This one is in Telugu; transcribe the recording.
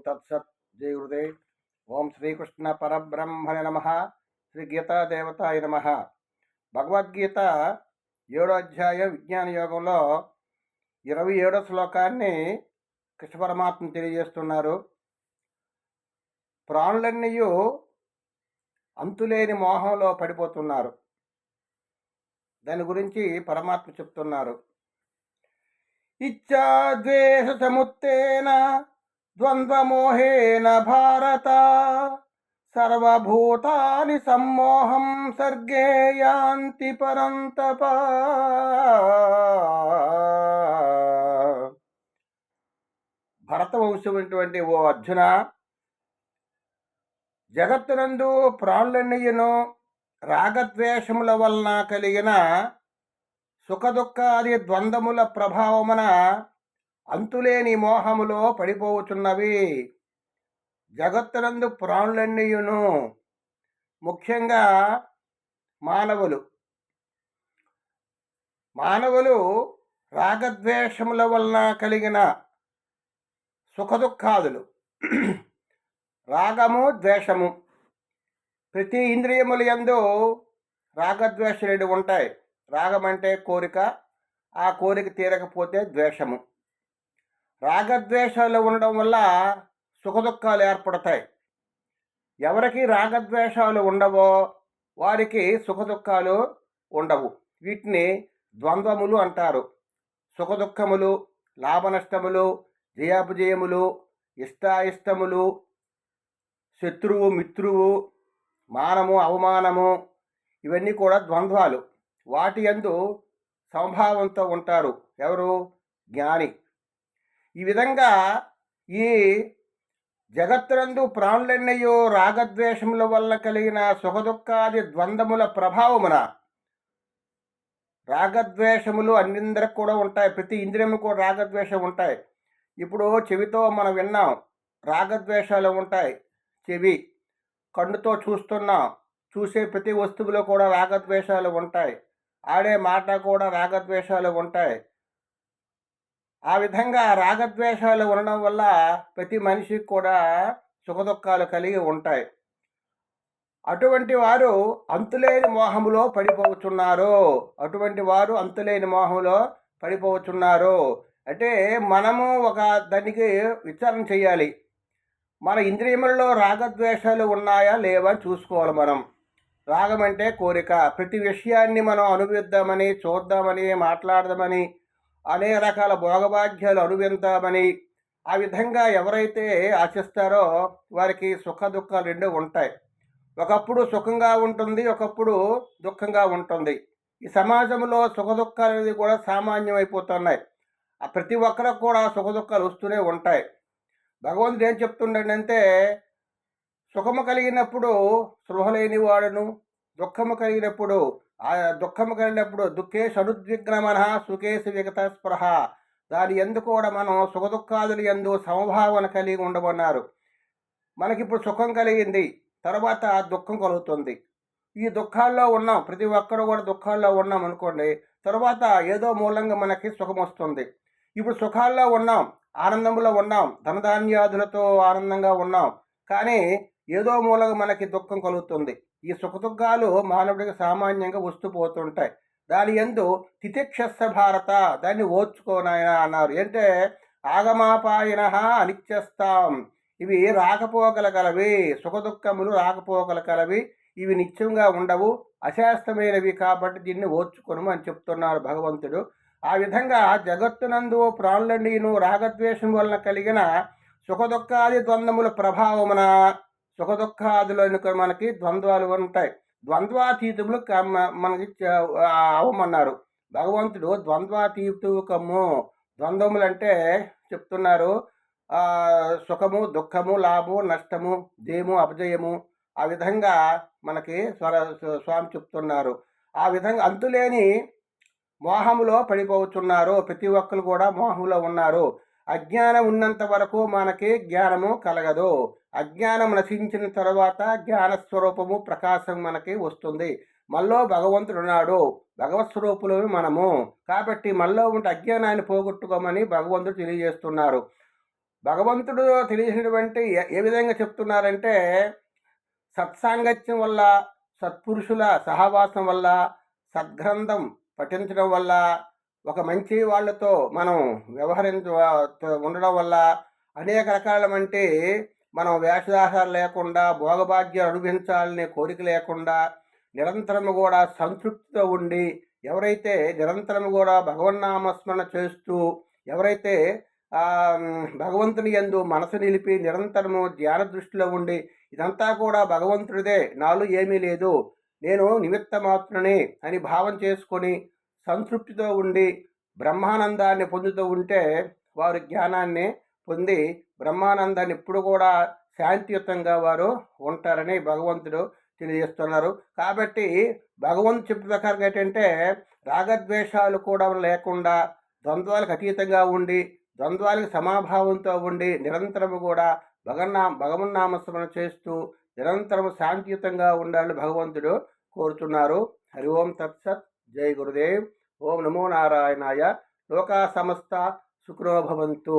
తత్సత్. జై గురుదేవ్. ఓం శ్రీకృష్ణ పరబ్రహ్మణే నమ. శ్రీ గీతాదేవతాయ నమ. భగవద్గీత 7వ అధ్యాయం విజ్ఞాన యోగంలో 27వ శ్లోకాన్ని కృష్ణ పరమాత్మ తెలియజేస్తున్నారు. ప్రాణులన్నీ అంతులేని మోహంలో పడిపోతున్నారు. దాని గురించి పరమాత్మ చెప్తున్నారు. ఇచ్చా ద్వేష సముత్తేన ద్వంద్వమోహేన భారత సర్వభూతాని సమ్మోహం సర్గే యాంతి పరంతప. భరతవంశమైనటువంటి ఓ అర్జున, జగత్తునందు ప్రాణులన్నీయును రాగద్వేషముల వలన కలిగిన సుఖదుఖాది ద్వంద్వముల ప్రభావమున అంతులేని మోహములో పడిపోవచున్నవి. జగత్తునందు ప్రాణులన్నీయును, ముఖ్యంగా మానవులు రాగద్వేషముల వలన కలిగిన సుఖదుఖాదులు, రాగము ద్వేషము, ప్రతి ఇంద్రియముల యందు రాగద్వేషాలు ఉంటాయి. రాగం అంటే కోరిక, ఆ కోరిక తీరకపోతే ద్వేషము. రాగద్వేషాలు ఉండడం వల్ల సుఖదుఖాలు ఏర్పడతాయి. ఎవరికి రాగద్వేషాలు ఉండవో వారికి సుఖదుఖాలు ఉండవు. వీటిని ద్వంద్వములు అంటారు. సుఖదుఖములు, లాభనష్టములు, జయాపజయములు, ఇష్టాయిష్టములు, శత్రువు మిత్రువు, మానము అవమానము, ఇవన్నీ కూడా ద్వంద్వాలు. వాటి యందు సమభావంతో ఉంటారు ఎవరు? జ్ఞాని. ఈ విధంగా ఈ జగత్తునందు ప్రాణులన్నయో రాగద్వేషముల వల్ల కలిగిన సుఖదుఖాది ద్వంద్వముల ప్రభావమున, రాగద్వేషములు అన్నిందరికి కూడా ఉంటాయి. ప్రతి ఇంద్రియము కూడా రాగద్వేషం ఉంటాయి. ఇప్పుడు చెవితో మనం విన్నాం, రాగద్వేషాలు ఉంటాయి. చెవి. కన్నుతో చూస్తున్నాం, చూసే ప్రతి వస్తువులో కూడా రాగద్వేషాలు ఉంటాయి. ఆడే మాట కూడా రాగద్వేషాలు ఉంటాయి. ఆ విధంగా రాగద్వేషాలు ఉండడం వల్ల ప్రతి మనిషికి కూడా సుఖదుఖాలు కలిగి ఉంటాయి. అటువంటి వారు అంతులేని మోహములో పడిపోవచ్చున్నారు. అంటే మనము ఒక దానికి విచారణ చేయాలి. మన ఇంద్రియములలో రాగద్వేషాలు ఉన్నాయా లేవా అని చూసుకోవాలి. మనం రాగం అంటే కోరిక. ప్రతి విషయాన్ని మనం అనుభవిద్దామని, చూద్దామని, మాట్లాడదామని, అనేక రకాల భోగభాగ్యాలు అనుభవిద్దామని, ఆ విధంగా ఎవరైతే ఆశిస్తారో వారికి సుఖ దుఃఖాలు రెండు ఉంటాయి. ఒకప్పుడు సుఖంగా ఉంటుంది, ఒకప్పుడు దుఃఖంగా ఉంటుంది. ఈ సమాజంలో సుఖ దుఃఖాలు అనేది కూడా సామాన్యం అయిపోతున్నాయి. ప్రతి ఒక్కరికి కూడా సుఖ దుఃఖాలు వస్తూనే ఉంటాయి. భగవంతుడు ఏం చెప్తుండంటే, సుఖము కలిగినప్పుడు స్పృహ లేని వాడును, దుఃఖము కలిగినప్పుడు దుఃఖే సనుద్విగ్నమన సుఖేసి విగత స్పృహ. దాని ఎందు కూడా మనం సుఖదుఖాదులు ఎందు సమభావన కలిగి ఉండమన్నారు. మనకిప్పుడు సుఖం కలిగింది, తర్వాత దుఃఖం కలుగుతుంది. ఈ దుఃఖాల్లో ఉన్నాం, ప్రతి ఒక్కరు కూడా దుఃఖాల్లో ఉన్నాం అనుకోండి. తర్వాత ఏదో మూలంగా మనకి సుఖం వస్తుంది. ఇప్పుడు సుఖాల్లో ఉన్నాం, ఆనందంలో ఉన్నాం, ధనధాన్యాదులతో ఆనందంగా ఉన్నాం. కానీ ఏదో మూలంగా మనకి దుఃఖం కలుగుతుంది. ఈ సుఖదుఖాలు మానవుడికి సామాన్యంగా వస్తూ పోతుంటాయి. దాని యందు తితిక్షస్స భారత, దాన్ని ఓర్చుకోనాయన అన్నారు. ఏంటంటే ఆగమాపాయన అనిత్యస్తాం. ఇవి రాకపోగలగలవి, సుఖదుఖములు రాకపోగలగలవి. ఇవి నిత్యంగా ఉండవు, అశాస్త్రమైనవి. కాబట్టి దీన్ని ఓర్చుకొను అని చెప్తున్నారు భగవంతుడు. ఆ విధంగా జగత్తునందు ప్రాణులన్నీను రాగద్వేషం వలన కలిగిన సుఖదుఖాది ద్వంద్వముల ప్రభావమున, సుఖదుఖాదులను మనకి ద్వంద్వాలు ఉంటాయి. ద్వంద్వాతీతములు మనకి అవమన్నారు భగవంతుడు. ద్వంద్వాతీతము, ద్వంద్వములు అంటే చెప్తున్నారు సుఖము, దుఃఖము, లాభము, నష్టము, జయము, అపజయము. ఆ విధంగా మనకి స్వామి చెప్తున్నారు. ఆ విధంగా అంతులేని మోహములో పడిపోతున్నారు. ప్రతి ఒక్కరు కూడా మోహంలో ఉన్నారు. అజ్ఞానం ఉన్నంత వరకు మనకి జ్ఞానము కలగదు. అజ్ఞానం నశించిన తర్వాత జ్ఞానస్వరూపము, ప్రకాశం మనకి వస్తుంది. మనలో భగవంతుడు ఉన్నాడు, భగవత్ స్వరూపులు మనము. కాబట్టి మనలో ఉంటే అజ్ఞానాన్ని పోగొట్టుకోమని భగవంతుడు తెలియజేస్తున్నారు. భగవంతుడు తెలిసినటువంటి ఏ విధంగా చెప్తున్నారంటే, సత్సాంగత్యం వల్ల, సత్పురుషుల సహవాసం వల్ల, సద్గ్రంథం పఠించడం వల్ల, ఒక మంచి వాళ్ళతో మనం ఉండడం వల్ల అనేక రకాలమంటే మనం వేషధాసాలు లేకుండా, భోగభాగ్యాలు అనుభవించాలనే కోరిక లేకుండా, నిరంతరము కూడా సంతృప్తితో ఉండి, ఎవరైతే నిరంతరము కూడా భగవన్నామస్మరణ చేస్తూ, ఎవరైతే భగవంతుని యందు మనసు నిలిపి నిరంతరము ధ్యాన దృష్టిలో ఉండి, ఇదంతా కూడా భగవంతుడిదే, నాలో ఏమీ లేదు, నేను నిమిత్త మాత్రుని అని భావం చేసుకొని సంతృప్తితో ఉండి బ్రహ్మానందాన్ని పొందుతూ ఉంటే వారు జ్ఞానాన్ని పొంది బ్రహ్మానందాన్ని ఇప్పుడు కూడా శాంతియుతంగా వారు ఉంటారని భగవంతుడు తెలియజేస్తున్నారు. కాబట్టి భగవంతుడు చెప్పిన ప్రకారం ఏంటంటే, రాగద్వేషాలు కూడా లేకుండా ద్వంద్వాలకు అతీతంగా ఉండి, ద్వంద్వాలకు సమాభావంతో ఉండి నిరంతరము కూడా భగవన్నామస్మరణ చేస్తూ నిరంతరము శాంతియుతంగా ఉండాలని భగవంతుడు కోరుతున్నారు. హరి ఓం తత్సత్. జై గురుదేవ్. ఓం నమో నారాయణాయ. లోకా సమస్త సుఖినో భవంతు.